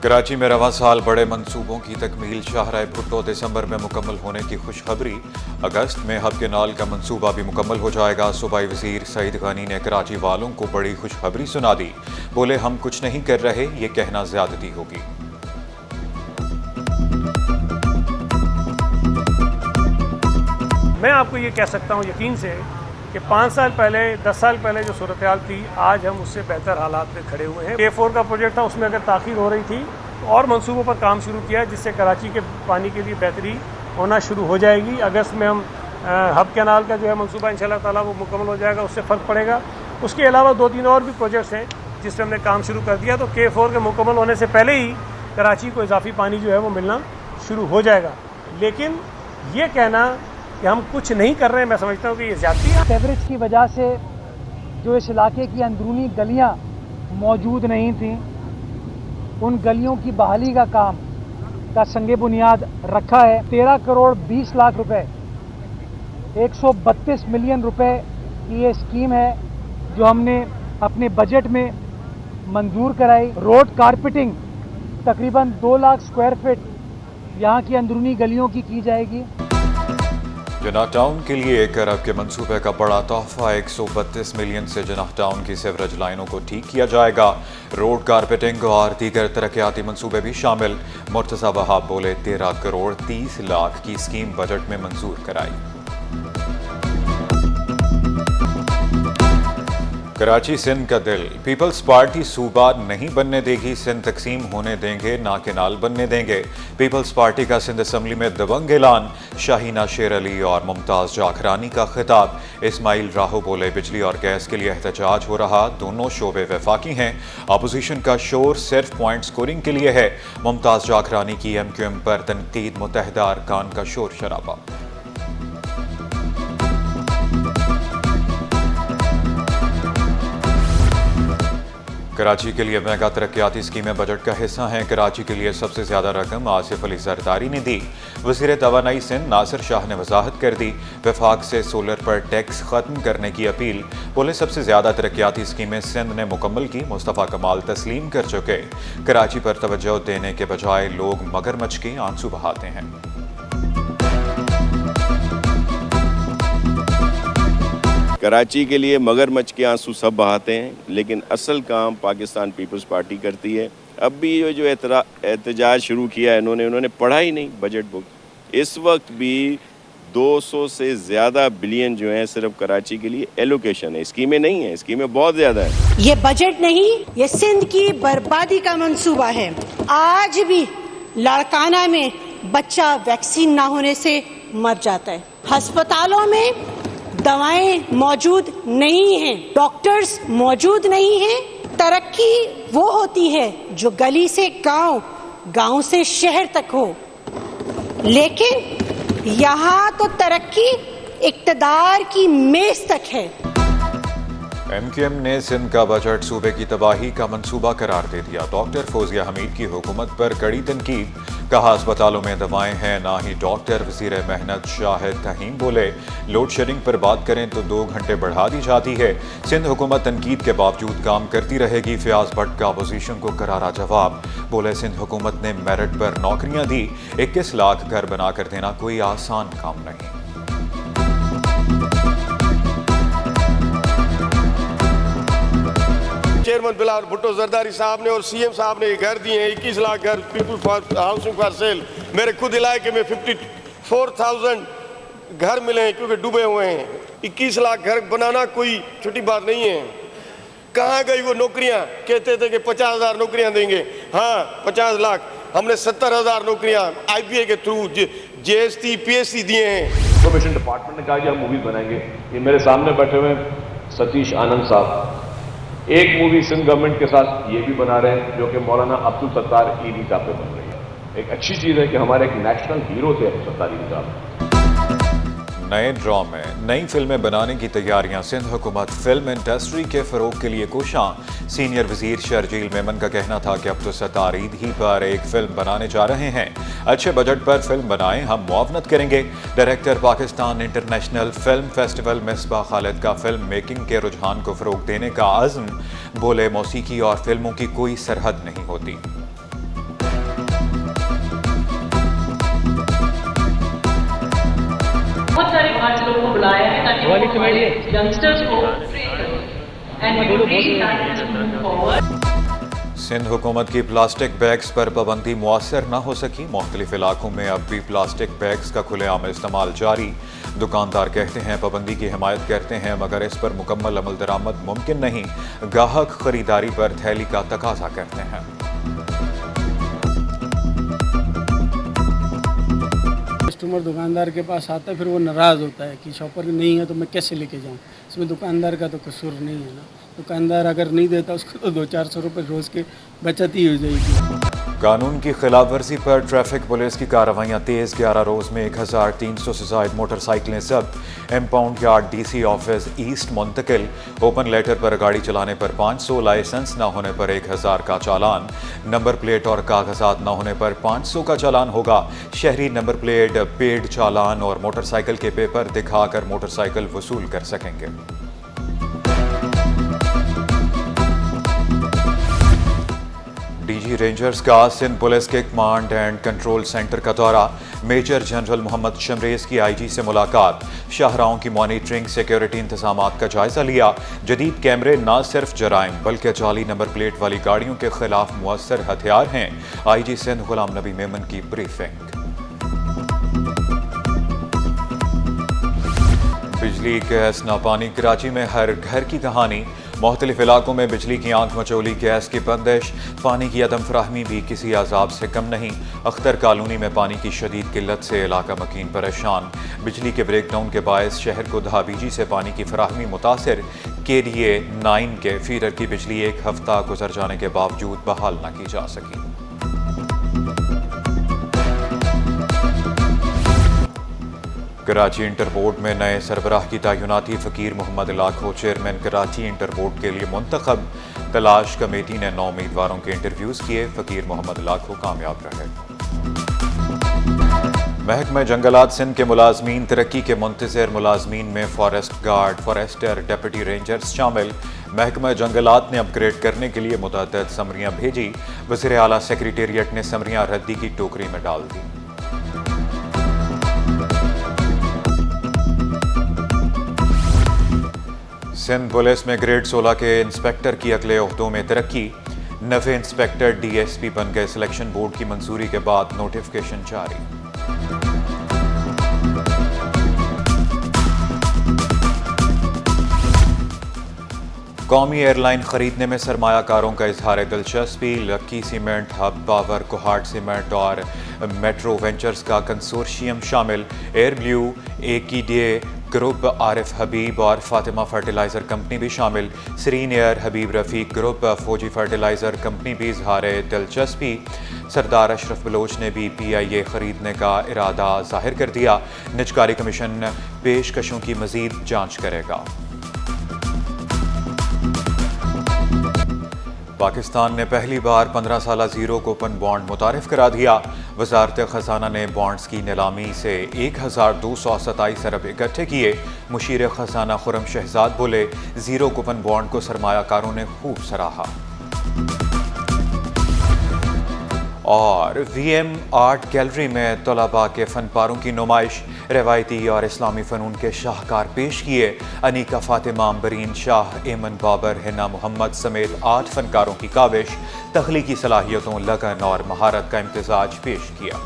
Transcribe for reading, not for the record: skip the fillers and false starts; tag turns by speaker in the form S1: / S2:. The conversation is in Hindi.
S1: कराची में रवां साल बड़े मंसूबों की तकमील शाहराह भुट्टो दिसंबर में मुकम्मल होने की खुशखबरी। अगस्त में हब केनाल का मंसूबा भी मुकम्मल हो जाएगा। सूबाई वजीर सईद गनी ने कराची वालों को बड़ी खुशखबरी सुना दी। बोले, हम कुछ नहीं कर रहे, ये कहना ज्यादती होगी।
S2: मैं आपको ये कह सकता हूँ यकीन से कि 5 साल पहले 10 साल पहले जो सूरत हाल थी, आज हम उससे बेहतर हालात में खड़े हुए हैं। K4 का प्रोजेक्ट था, उसमें अगर ताख़ीर हो रही थी तो और मंसूबों पर काम शुरू किया जिससे कराची के पानी के लिए बेहतरी होना शुरू हो जाएगी। अगस्त में हम हब कैनाल का जो है मंसूबा इंशाअल्लाह ताला वो मुकम्मल हो जाएगा, उससे फ़र्क पड़ेगा। उसके अलावा 2-3 और भी प्रोजेक्ट्स हैं जिसमें हमने काम शुरू कर दिया। तो K4 के मुकम्मल होने से पहले ही कराची को इजाफी पानी जो है वो मिलना शुरू हो जाएगा। लेकिन ये कहना कि हम कुछ नहीं कर रहे हैं, मैं समझता हूँ कि ये ज़्यादती है।
S3: सीवरेज की वजह से जो इस इलाके की अंदरूनी गलियाँ मौजूद नहीं थीं, उन गलियों की बहाली का काम का संगे बुनियाद रखा है। 13 करोड़ 20 लाख रुपए, 132 मिलियन रुपए की ये स्कीम है जो हमने अपने बजट में मंजूर कराई। रोड कारपेटिंग तकरीबन 2 लाख स्क्वायर फीट यहाँ की अंदरूनी गलियों की जाएगी।
S1: जनाह टाउन के लिए 1 अरब के मंसूबे का बड़ा तोहफा। 132 मिलियन से जनाह टाउन की सीवरेज लाइनों को ठीक किया जाएगा। रोड कारपेटिंग और दीगर तरक्याती मंसूबे भी शामिल। मुर्तज़ा वहाब बोले, 13 करोड़ 30 लाख की स्कीम बजट में मंजूर कराई। कराची सिंध का दिल। पीपल्स पार्टी सूबा नहीं बनने देगी, सिंध तकसीम होने देंगे, ना केनाल बनने देंगे। पीपल्स पार्टी का सिंध असम्बली में दबंग ऐलान। शाहीना शेर अली और मुमताज जाखरानी का खिताब। इस्माइल राहो बोले, बिजली और गैस के लिए एहतजाज हो रहा, दोनों शोबे वफाकी हैं। अपोजिशन का शोर सिर्फ पॉइंट स्कोरिंग के लिए है। मुमताज जाखरानी की MQM पर तनकीद, मुत्तहिदा अरकान का शोर शराबा। कराची के लिए मेगा तरक्याती स्कीमें बजट का हिस्सा हैं। कराची के लिए सबसे ज्यादा रकम आसिफ अली जरदारी ने दी। वज़ीर तवानाई सिंध नासिर शाह ने वजाहत कर दी। वफाक से सोलर पर टैक्स खत्म करने की अपील। बोले, सबसे ज्यादा तरक्याती स्कीमें सिंध ने मुकम्मल की, मुस्तफ़ा कमाल तस्लीम कर चुके। कराची पर तवज्जो देने के बजाय लोग मगरमच्छ के आंसू बहाते हैं।
S4: कराची के लिए मगरमच्छ के आंसू सब बहाते हैं, लेकिन असल काम पाकिस्तान पीपल्स पार्टी करती है। अब भी ये जो एहतजाज शुरू किया है उन्होंने पढ़ा ही नहीं बजट बुक। इस वक्त भी 200 से ज़्यादा बिलियन जो है सिर्फ कराची के लिए एलोकेशन है, स्कीमें नहीं है, स्कीमें बहुत ज़्यादा है।
S5: ये बजट नहीं, ये सिंध की बर्बादी का मंसूबा है। आज भी लाड़काना में बच्चा वैक्सीन ना होने से मर जाता है। अस्पतालों में दवाएं मौजूद नहीं हैं, डॉक्टर्स मौजूद नहीं हैं। तरक्की वो होती है जो गली से गांव, गांव से शहर तक हो, लेकिन यहाँ तो तरक्की इक्तदार की मेज तक है।
S1: MQM ने सिंध का बजट सूबे की तबाही का मंसूबा करार दे दिया। डॉक्टर फौजिया हमीद की हुकूमत पर कड़ी तनकीद। कहा, अस्पतालों में दवाएं हैं, ना ही डॉक्टर। वज़ीर मेहनत शाहिद तहीम बोले, लोड शेडिंग पर बात करें तो 2 घंटे बढ़ा दी जाती है। सिंध हुकूमत तनकीद के बावजूद काम करती रहेगी। फयाज भट्ट का अपोजिशन को करारा जवाब। बोले, सिंध हुकूमत ने मेरिट पर नौकरियां दी, 21 लाख घर बना कर देना कोई आसान काम नहीं।
S6: चेयरमैन बिलाल भुट्टो जरदारी साहब ने और CM साहब ने ये घर दिए हैं, 21 लाख घर पीपल्स हाउसिंग फॉर सेल। मेरे खुद इलाके में 54,000 घर मिले हैं क्योंकि डूबे हुए हैं। 21 लाख घर बनाना कोई छोटी बात नहीं है। कहाँ गई वो नौकरियाँ? कहते थे कि 50,000 नौकरियाँ देंगे। हाँ, 50 लाख। हमने 70,000 नौकरियाँ IPA के थ्रू JST PSC दिए हैं।
S7: इंफॉर्मेशन डिपार्टमेंट ने कहा कि हम मूवीज बनाएंगे। ये मेरे सामने बैठे हुए सतीश आनंद साहब एक मूवी सिंध गवर्नमेंट के साथ ये भी बना रहे हैं, जो कि मौलाना अब्दुल सत्तार ईदी साहब पे बन रही है। एक अच्छी चीज़ है कि हमारे एक नेशनल हीरो थे अब्दुल सत्तार ईदी साहब।
S1: नए ड्रामे, नई फिल्में बनाने की तैयारियां। सिंध हुकूमत फिल्म इंडस्ट्री के फरोग के लिए कोशां। सीनियर वजीर शर्जील मेमन का कहना था कि अब्दुल सत्तार ईद ही पर एक फिल्म बनाने जा रहे हैं। अच्छे बजट पर फिल्म बनाएं, हम मुआवनत करेंगे। Director Pakistan international film festival Misbah Khalid का फिल्म मेकिंग के रुझान को फरोग देने का अज़्म। बोले, मौसीकी और फिल्मों की कोई सरहद नहीं होती।
S8: यंगस्टर्स को ट्रेन करें and we would really like to move forward.
S1: Sindh हुकूमत की प्लास्टिक बैग्स पर पाबंदी मुअस्सर न हो सकी। मुख्तलिफ इलाकों में अब भी प्लास्टिक बैग्स का खुलेआम इस्तेमाल जारी। दुकानदार कहते हैं पाबंदी की हिमायत करते हैं, मगर इस पर मुकम्मल अमल दरामद मुमकिन नहीं। गाहक खरीदारी पर थैली का तकाजा करते हैं।
S9: कस्टमर दुकानदार के पास आता है, फिर वो नाराज़ होता है कि शॉपर नहीं है तो मैं कैसे लेके जाऊँ। इसमें दुकानदार का तो कसूर नहीं है ना। दुकानदार अगर नहीं देता उसको तो 200-400 रुपये रोज़ की बचत ही हो जाएगी।
S1: कानून की खिलाफ वर्जी पर ट्रैफिक पुलिस की कार्रवाइयाँ तेज़। 11 रोज़ में 1300 से ज़ायद मोटरसाइकिलें जब्त। Impound yard DC office east मुंतकिल। ओपन लेटर पर गाड़ी चलाने पर 500, लाइसेंस न होने पर 1000 का चालान। नंबर प्लेट और कागजात न होने पर 500 का चालान होगा। शहरी नंबर प्लेट, पेड चालान और मोटरसाइकिल के पेपर दिखाकर मोटरसाइकिल वसूल कर सकेंगे। DG रेंजर्स का सिंध पुलिस के कमांड एंड कंट्रोल सेंटर का दौरा। मेजर जनरल मोहम्मद शमरेज की IG से मुलाकात। शाहराहों की मॉनिटरिंग, सिक्योरिटी इंतजामात का जायजा लिया। जदीद कैमरे न सिर्फ जराइम बल्कि जाली नंबर प्लेट वाली गाड़ियों के खिलाफ मुअस्सर हथियार हैं। IG सिंध गुलाम नबी मेमन की ब्रीफिंग। बिजली, गैस ना पानी, कराची में हर घर की कहानी। मुख्तलिफ इलाकों में बिजली की आंख मचोली, गैस की बंदिश। पानी की अदम फराहमी भी किसी अजाब से कम नहीं। अख्तर कॉलोनी में पानी की शदीद किल्लत से इलाका मकीन परेशान। बिजली के ब्रेकडाउन के बायस शहर को धाबीजी से पानी की फराहमी मुतासिर। KDA 9 के फीडर की बिजली 1 हफ्ता गुजर जाने के बावजूद बहाल न की जा सकी। कराची इंटर बोर्ड में नए सरबराह की तैनाती। फ़कीर मोहम्मद लाखो चेयरमैन कराची इंटर बोर्ड के लिए मुंतखब। तलाश कमेटी ने 9 उम्मीदवारों के इंटरव्यूज़ किए। फ़कीर मोहम्मद लाखो कामयाब रहे। महकमा जंगलात सिंध के मुलाजमीन तरक्की के मुंतज़र। मुलाजमीन में forest guard, forester, deputy rangers शामिल। महकमा जंगलात ने अपग्रेड करने के लिए मुतअद्दिद समरियाँ भेजी। वज़ीर आला सेक्रेटेरिएट ने समरियाँ रद्दी की टोकरी में डाल दी। सिंध पुलिस में ग्रेड 16 के इंस्पेक्टर की अगले ओहदों में तरक्की। नवे इंस्पेक्टर DSP बन गए। सिलेक्शन बोर्ड की मंजूरी के बाद नोटिफिकेशन जारी। कौमी एयरलाइन खरीदने में सरमायाकारों का इजहार दिलचस्पी। Lucky Cement, Hub Power, Kohat Cement और मेट्रो वेंचर्स का कंसोर्शियम शामिल। Air Blue, AKDA group, Arif Habib और फातिमा फर्टिलाइज़र कंपनी भी शामिल। Serene Air, Habib Rafiq group, Fauji Fertilizer Company भी इजहार दिलचस्पी। सरदार अशरफ बलोच ने भी PIA खरीदने का इरादा जाहिर कर दिया। निजकारी कमीशन पेशकशों की मज़ीद जांच करेगा। पाकिस्तान ने पहली बार 15 साला ज़ीरो कूपन बॉन्ड मुतारिफ करा दिया। वजारत ख़जाना ने बॉन्ड्स की नीलामी से 1227 अरब इकट्ठे किए। मुशीर ख़जाना खुरम शहजाद बोले, ज़ीरो कूपन बॉन्ड को सरमायाकारों ने खूब सराहा। और VM आर्ट गैलरी में तलबा के फनपारों की नुमाइश। रवायती और इस्लामी फ़नून के शाहकार पेश किए। अनीका फातिमा, अम्बरीन शाह, एमन बाबर, हिना मोहम्मद समेत 8 फनकारों की काविश। तख्लीकी सलाहियतों, लगन और महारत का इम्तिजाज पेश किया।